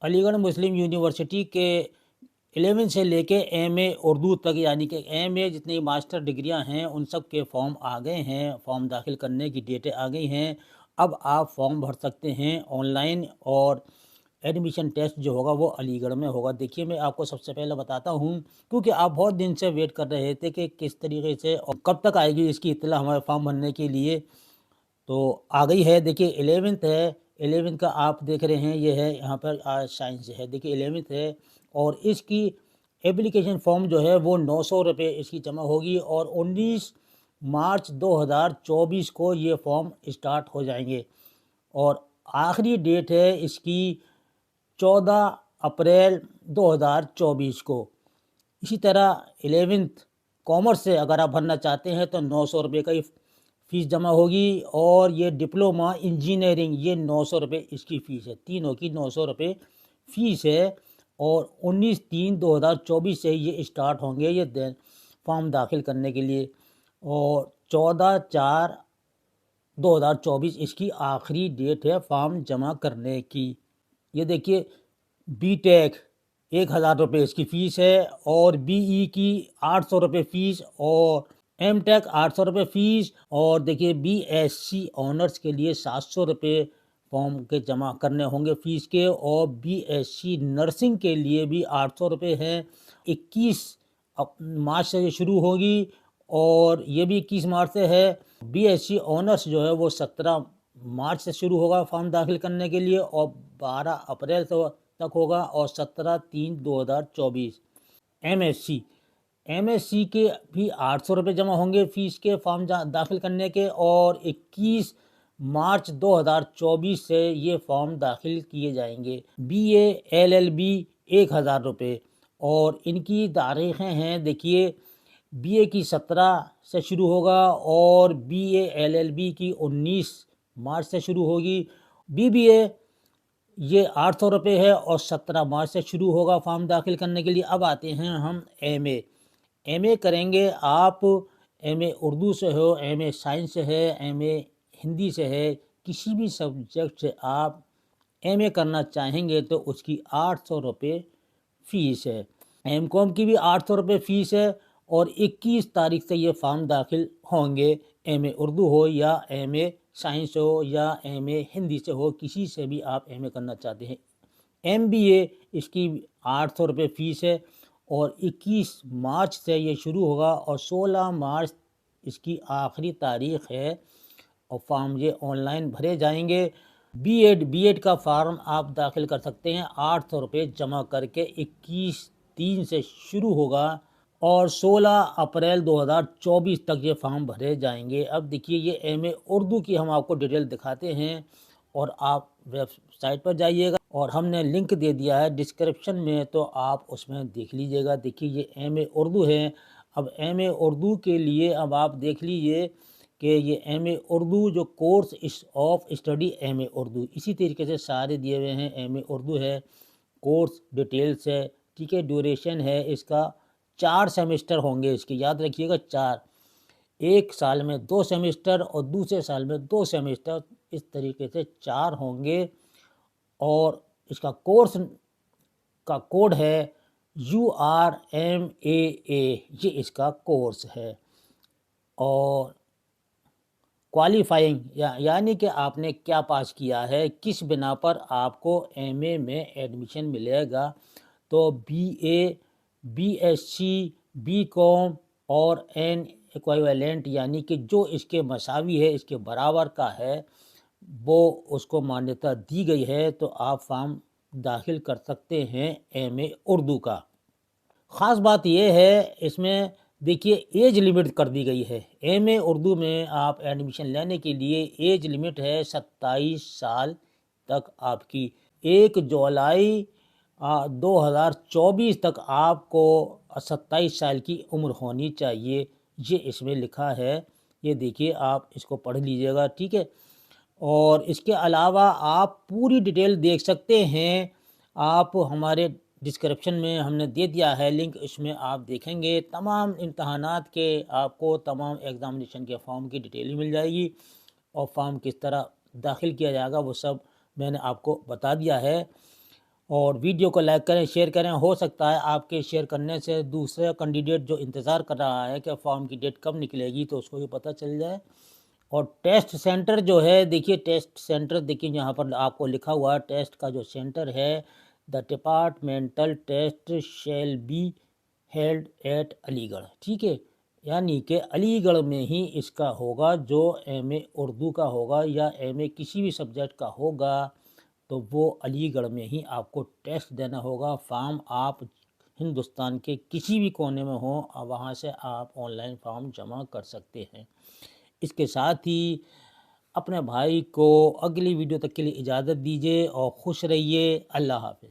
علی گڑھ مسلم یونیورسٹی کے 11 سے لے کے ایم اے اردو تک، یعنی کہ ایم اے جتنی ماسٹر ڈگریاں ہیں ان سب کے فارم آ گئے ہیں، فارم داخل کرنے کی ڈیٹیں آ گئی ہیں۔ اب آپ فارم بھر سکتے ہیں آن لائن، اور ایڈمیشن ٹیسٹ جو ہوگا وہ علی گڑھ میں ہوگا۔ دیکھیے میں آپ کو سب سے پہلے بتاتا ہوں، کیونکہ آپ بہت دن سے ویٹ کر رہے تھے کہ کس طریقے سے اور کب تک آئے گی اس کی اطلاع ہمارے فارم بھرنے کے لیے، تو آ گئی ہے۔ دیکھیے 11 ہے، 11 کا آپ دیکھ رہے ہیں، یہ ہے یہاں پر سائنس ہے، دیکھیے 11 ہے، اور اس کی اپلیکیشن فارم جو ہے وہ 900 روپے اس کی جمع ہوگی، اور 19 مارچ 2024 کو یہ فارم اسٹارٹ ہو جائیں گے، اور آخری ڈیٹ ہے اس کی 14 اپریل 2024 کو۔ اسی طرح 11 کامرس سے اگر آپ بھرنا چاہتے ہیں تو 900 روپے کا فیس جمع ہوگی، اور یہ ڈپلومہ انجینئرنگ یہ 900 روپے اس کی فیس ہے، تینوں کی 900 روپے فیس ہے، اور 19/3/2024 سے یہ اسٹارٹ ہوں گے یہ فارم داخل کرنے کے لیے، اور 14/4/2024 اس کی آخری ڈیٹ ہے فارم جمع کرنے کی۔ یہ دیکھیے بی ٹیک 1000 روپے اس کی فیس ہے، اور بی ای کی 800 روپے فیس، اور ایم ٹیک 800 روپے فیس، اور دیکھیے بی ایس سی آنرس کے لیے 700 روپے فارم کے جمع کرنے ہوں گے فیس کے، اور بی ایس سی نرسنگ کے لیے بھی 800 روپے ہیں۔ 21 مارچ سے یہ شروع ہوگی، اور یہ بھی 21 مارچ سے ہے۔ بی ایس سی آنرس جو ہے وہ 17 مارچ سے شروع ہوگا فارم داخل کرنے کے لیے، اور 12 اپریل تک ہوگا، اور 17/3/2024۔ ایم ایس سی کے بھی 800 روپے جمع ہوں گے فیس کے فارم داخل کرنے کے، اور 21 مارچ 2024 سے یہ فارم داخل کیے جائیں گے۔ B A L L B 1000 روپے، اور ان کی تاریخیں ہیں، دیکھیے بی اے کی 17 سے شروع ہوگا، اور B A L L B کی 19 مارچ سے شروع ہوگی۔ بی بی اے یہ 800 روپے ہے، اور 17 مارچ سے شروع ہوگا فارم داخل کرنے کے لیے۔ اب آتے ہیں ہم ایم اے کریں گے آپ، ایم اے اردو سے ہو، ایم اے سائنس سے ہے، ایم اے ہندی سے ہے، کسی بھی سبجیکٹ سے آپ ایم اے کرنا چاہیں گے تو اس کی 800 روپے فیس ہے۔ ایم کام کی بھی 800 روپے فیس ہے، اور 21 تاریخ سے یہ فارم داخل ہوں گے، ایم اے اردو ہو یا ایم اے سائنس ہو یا ایم اے ہندی سے ہو، کسی سے بھی آپ ایم اے کرنا چاہتے ہیں۔ ایم بی اے اس کی 800 روپے فیس ہے، اور 21 مارچ سے یہ شروع ہوگا، اور 16 مارچ اس کی آخری تاریخ ہے، اور فارم یہ آن لائن بھرے جائیں گے۔ بی ایڈ کا فارم آپ داخل کر سکتے ہیں 800 روپے جمع کر کے، 21/3 سے شروع ہوگا، اور 16 اپریل 2024 تک یہ فارم بھرے جائیں گے۔ اب دیکھیے یہ ایم اے اردو کی ہم آپ کو ڈیٹیل دکھاتے ہیں، اور آپ ویب سائٹ پر جائیے گا، اور ہم نے لنک دے دیا ہے ڈسکرپشن میں، تو آپ اس میں دیکھ لیجئے گا۔ دیکھیے یہ ایم اے اردو ہے۔ اب ایم اے اردو کے لیے اب آپ دیکھ لیجئے کہ یہ ایم اے اردو جو کورس آف اسٹڈی ایم اے اردو، اسی طریقے سے سارے دیے ہوئے ہیں۔ ایم اے اردو ہے، کورس ڈیٹیلز ہے، ٹھیک ہے، ڈیوریشن ہے اس کا 4 سیمسٹر ہوں گے اس کے، یاد رکھیے گا 4، ایک سال میں 2 سیمسٹر، اور دوسرے سال میں 2 سیمسٹر، اس طریقے سے 4 ہوں گے، اور اس کا کورس کا کوڈ ہے URMAA، یہ اس کا کورس ہے۔ اور کوالیفائنگ یعنی کہ آپ نے کیا پاس کیا ہے، کس بنا پر آپ کو ایم اے میں ایڈمیشن ملے گا، تو B A, B S C, B com اور این ایکویولنٹ، یعنی کہ جو اس کے مساوی ہے، اس کے برابر کا ہے، وہ اس کو مانیتا دی گئی ہے، تو آپ فارم داخل کر سکتے ہیں ایم اے اردو کا۔ خاص بات یہ ہے اس میں، دیکھیے ایج لیمٹ کر دی گئی ہے۔ ایم اے اردو میں آپ ایڈمیشن لینے کے لیے ایج لیمٹ ہے 27 سال تک آپ کی۔ 1 جولائی 2024 تک آپ کو 27 سال کی عمر ہونی چاہیے، یہ اس میں لکھا ہے۔ یہ دیکھیے آپ اس کو پڑھ لیجئے گا، ٹھیک ہے۔ اور اس کے علاوہ آپ پوری ڈیٹیل دیکھ سکتے ہیں، آپ ہمارے ڈسکرپشن میں ہم نے دے دیا ہے لنک، اس میں آپ دیکھیں گے تمام امتحانات کے، آپ کو تمام ایگزامینیشن کے فارم کی ڈیٹیل مل جائے گی، اور فارم کس طرح داخل کیا جائے گا وہ سب میں نے آپ کو بتا دیا ہے۔ اور ویڈیو کو لائک کریں، شیئر کریں. ہو سکتا ہے آپ کے شیئر کرنے سے دوسرے کینڈیڈیٹ جو انتظار کر رہا ہے کہ فارم کی ڈیٹ کب نکلے گی تو اس کو بھی پتہ چل جائے. اور ٹیسٹ سینٹر جو ہے دیکھیے، ٹیسٹ سینٹر دیکھیے یہاں پر آپ کو لکھا ہوا ہے ٹیسٹ کا جو سینٹر ہے، the departmental test shall be held at Aligarh. ٹھیک ہے، یعنی کہ علی گڑھ میں ہی اس کا ہوگا. جو ایم اے اردو کا ہوگا یا ایم اے کسی بھی سبجیکٹ کا ہوگا تو وہ علی گڑھ میں ہی آپ کو ٹیسٹ دینا ہوگا. فارم آپ ہندوستان کے کسی بھی کونے میں ہوں، وہاں سے آپ آن لائن فارم جمع کر سکتے ہیں. اس کے ساتھ ہی اپنے بھائی کو اگلی ویڈیو تک کے لیے اجازت دیجیے اور خوش رہیے. اللہ حافظ.